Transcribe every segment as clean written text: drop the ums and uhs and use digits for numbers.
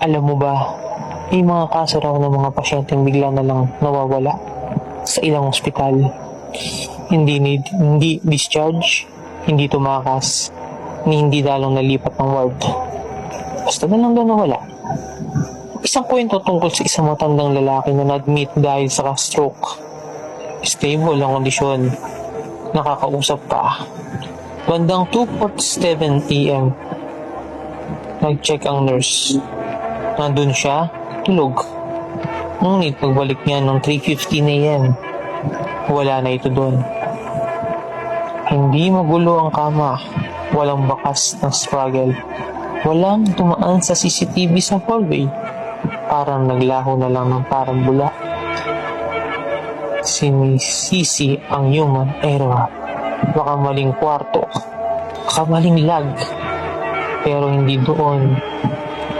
Alam mo ba, may mga kaso raw ng mga pasyenteng bigla na lang nawawala sa ilang ospital. Hindi discharge, hindi tumakas, ni hindi dalong nalipat ng ward. Basta na lang daw nawala. Isang kwento tungkol sa isang matandang lalaki na na-admit dahil sa stroke. Stable ang kondisyon. Nakakausap pa. Bandang 2:47 PM. Nag-check ang nurse. Nandun siya, tulog. Ngunit pagbalik niya noong 3:15 AM, wala na ito doon. Hindi magulo ang kama. Walang bakas ng struggle. Walang tumaan sa CCTV sa hallway. Parang naglaho na lang ng parang bula. Sinisisi ang human error. Baka maling kwarto. Baka maling lag. Pero hindi doon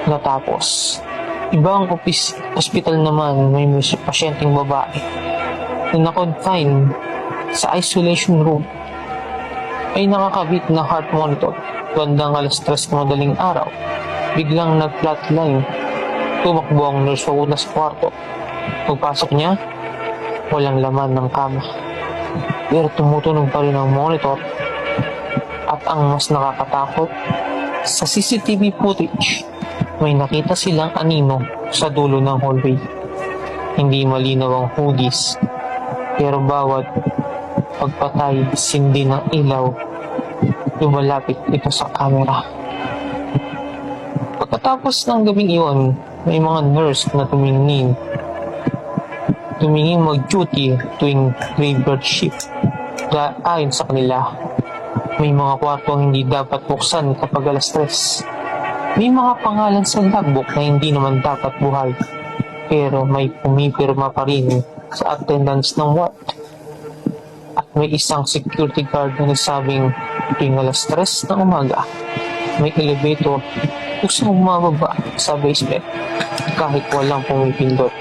natapos. Ibang hospital naman may pasyenteng babae na na-confine sa isolation room ay nakakabit na heart monitor. Bandang 3:00 ng madaling araw, biglang nag-flatline. Tumakbo ang nurse papunta sa kwarto. Pagpasok niya, walang laman ng kama. Pero tumutunog pa rin ang monitor. At ang mas nakakatakot, sa CCTV footage, may nakita silang anino sa dulo ng hallway. Hindi malinaw ang hugis, pero bawat pagpatay, sindi ng ilaw, lumalapit ito sa camera. Pagkatapos ng gabing iyon, may mga nurse na tumingin mag-duty tuwing graveyard shift. Ayon sa kanila, may mga kwartong hindi dapat buksan kapag 3:00. May mga pangalan sa logbook na hindi naman dapat buhay, pero may pumipirma pa rin sa attendance ng ward. At may isang security guard na nagsabing tuwing 3:00 ng umaga, may elevator kusang bumababa sa basement kahit walang pumipindot.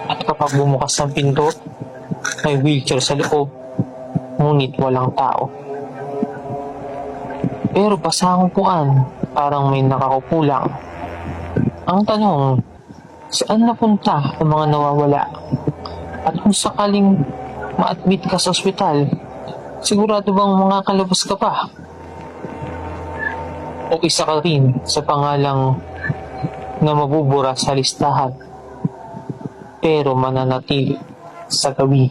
At kapag bumukas ang pinto, may wheelchair sa loob, ngunit walang tao. Pero basa ang upuan, parang may nakakupulang. Ang tanong, saan napunta ang mga nawawala? At kung sakaling ma-admit ka sa ospital, sigurado bang makakalabas ka pa? O isa ka rin sa pangalang na mabubura sa listahan, pero mananatili sa gabi?